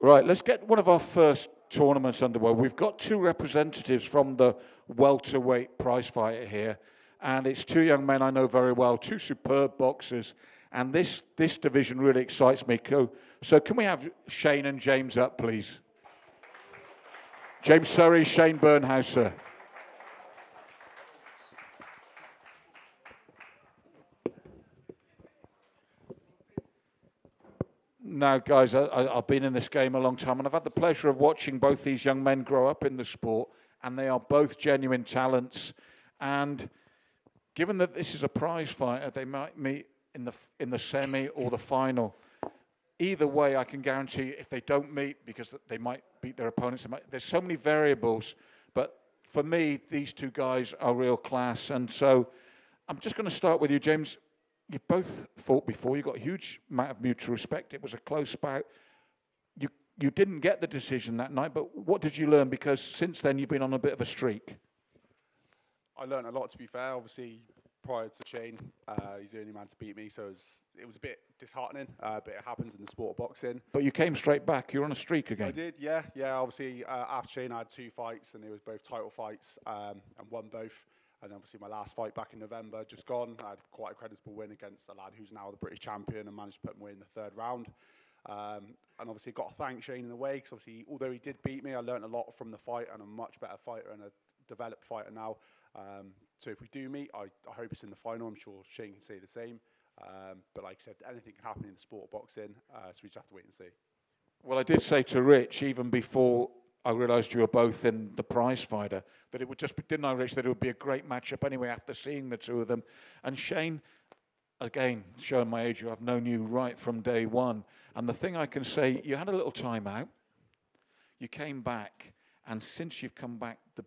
Right, let's get one of our first tournaments underway. We've got two representatives from the Welterweight Prizefighter here, and it's two young men I know very well, two superb boxers, and this division really excites me. So can we have Shane and James up, please? James Surrey, Shane Bernhauser. Now, guys, I've been in this game a long time, and I've had the pleasure of watching both these young men grow up in the sport, and they are both genuine talents. And given that this is a prize fighter, they might meet in the semi or the final. Either way, I can guarantee if they don't meet, because they might beat their opponents, there's so many variables. But for me, these two guys are real class. And so I'm just going to start with you, James. You've both fought before. You've got a huge amount of mutual respect. It was a close bout. You didn't get the decision that night, but what did you learn? Because since then, you've been on a bit of a streak. I learned a lot, to be fair. Obviously, prior to Shane, he's the only man to beat me, so it was a bit disheartening, but it happens in the sport of boxing. But you came straight back. You're on a streak again. I did, yeah. Obviously, after Shane, I had 2 fights, and they were both title fights, and won both. And obviously my last fight back in November, just gone, I had quite a creditable win against a lad who's now the British champion and managed to put him away in the 3rd round. And obviously got to thank Shane in a way, because obviously, although he did beat me, I learned a lot from the fight, and I'm a much better fighter and a developed fighter now. So if we do meet, I hope it's in the final. I'm sure Shane can say the same. But like I said, anything can happen in the sport of boxing, so we just have to wait and see. Well, I did say to Rich, even before I realised you were both in the prize fighter, that it would just be, didn't I, Rich, that it would be a great matchup anyway after seeing the two of them. And Shane, again, showing my age, I've known you right from day one. And the thing I can say, you had a little time out, you came back, and since you've come back, the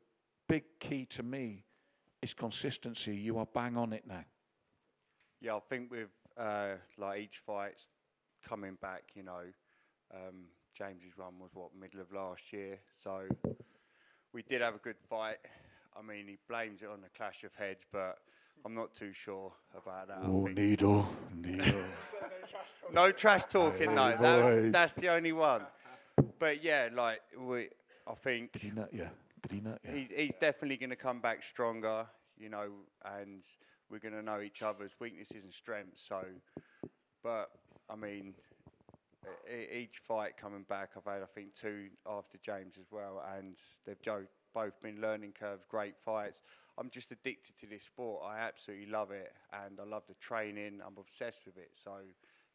big key to me is consistency. You are bang on it now. Yeah, I think with like each fight's coming back, you know, James's run was middle of last year, so we did have a good fight. I mean, he blames it on the clash of heads, but I'm not too sure about that. Oh, needle. No trash talking, no. That's the only one. But yeah, like I think Did he nut you? He's definitely going to come back stronger, you know, and we're going to know each other's weaknesses and strengths. So, but I mean, each fight coming back, I've had, I think, 2 after James as well, and they've both been learning curves, great fights. I'm just addicted to this sport. I absolutely love it, and I love the training. I'm obsessed with it. So,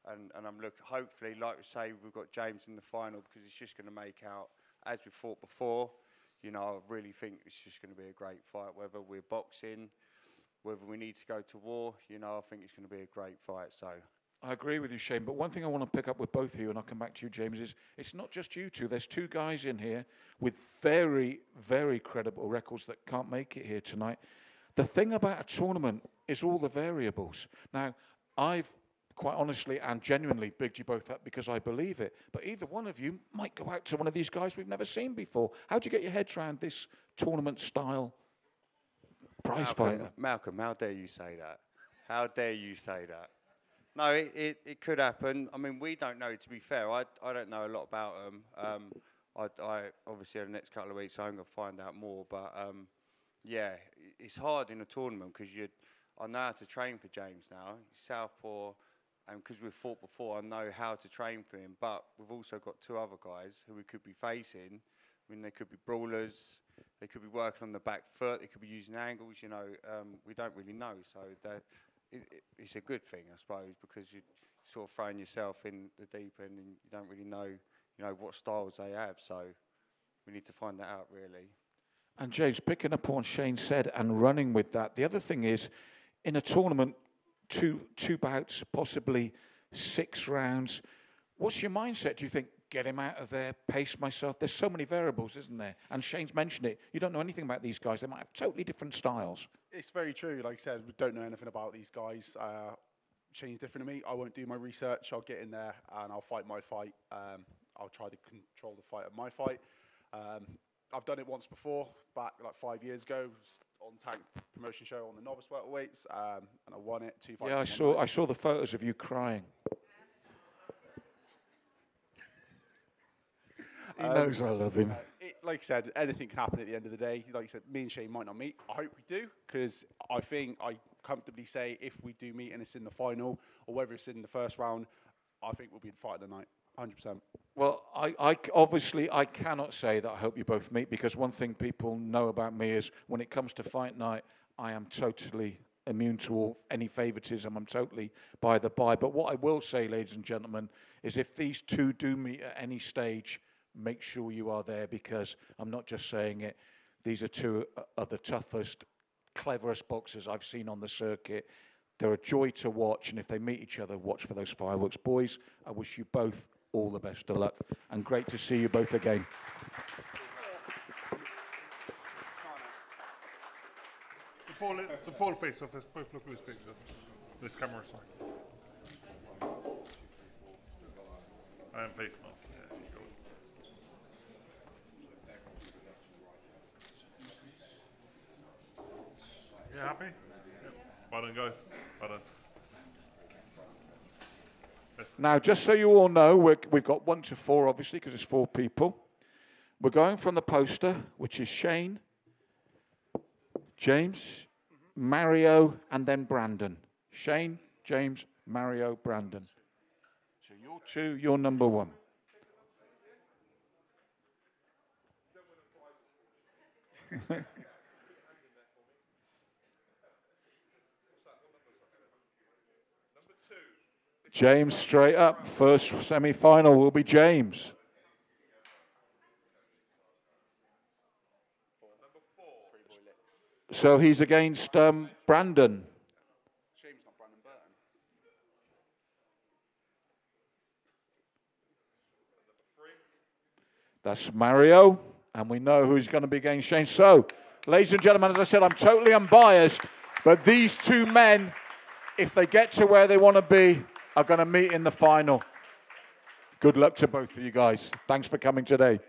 and I'm looking, hopefully, like we say, we've got James in the final, because it's just going to make out, as we fought before, you know, I really think it's just going to be a great fight, whether we're boxing, whether we need to go to war, you know, I think it's going to be a great fight, so. I agree with you, Shane, but one thing I want to pick up with both of you, and I'll come back to you, James, is it's not just you two. There's 2 guys in here with very, very credible records that can't make it here tonight. The thing about a tournament is all the variables. Now, I've quite honestly and genuinely bigged you both up because I believe it, but either one of you might go out to one of these guys we've never seen before. How do you get your heads around this tournament-style prize fighter? Malcolm, how dare you say that? How dare you say that? No, it could happen. I mean, we don't know, to be fair. I don't know a lot about them. I obviously, over the next couple of weeks, I'm going to find out more. But, yeah, it's hard in a tournament because I know how to train for James now. He's southpaw, and because we've fought before, I know how to train for him. But we've also got 2 other guys who we could be facing. I mean, they could be brawlers. They could be working on the back foot. They could be using angles, you know. We don't really know. So it's a good thing, I suppose, because you're sort of throwing yourself in the deep end and you don't really know, you know, what styles they have. So we need to find that out, really. And James, picking up on what Shane said and running with that, the other thing is, in a tournament, two bouts, possibly 6 rounds, what's your mindset? Do you think, get him out of there, pace myself? There's so many variables, isn't there? And Shane's mentioned it. You don't know anything about these guys. They might have totally different styles. It's very true. Like I said, we don't know anything about these guys. Shane's different to me. I won't do my research. I'll get in there and I'll fight my fight. I'll try to control the fight of my fight. I've done it once before, back like 5 years ago. It was on Tank promotion show on the novice welterweights, and I won it 2 fights. Yeah, I saw the photos of you crying. He knows I love him. Like I said, anything can happen at the end of the day. Like you said, me and Shane might not meet. I hope we do, because I think I comfortably say if we do meet and it's in the final, or whether it's in the first round, I think we'll be the fight of the night, 100%. Well, I obviously I cannot say that I hope you both meet, because one thing people know about me is when it comes to fight night, I am totally immune to all any favoritism. I'm totally by the by. But what I will say, ladies and gentlemen, is if these two do meet at any stage, make sure you are there, because I'm not just saying it. These are two of the toughest, cleverest boxers I've seen on the circuit. They're a joy to watch, and if they meet each other, watch for those fireworks. Boys, I wish you both all the best of luck, and great to see you both again. The full face-off is both look at this picture. This camera side. I am facing off. Yeah, you go. You happy? Yep. Well done, guys. Well done. Now, just so you all know, we've got 1 to 4, obviously, because it's 4 people. We're going from the poster, which is Shane, James, Mario, and then Brandon. Shane, James, Mario, Brandon. So you're 2, you're number 1. James straight up. First semi-final will be James. So he's against Brandon. Shane's not Brandon Burton. That's Mario, and we know who's going to be against Shane. So, ladies and gentlemen, as I said, I'm totally unbiased, but these two men, if they get to where they want to be, are going to meet in the final. Good luck to both of you guys. Thanks for coming today.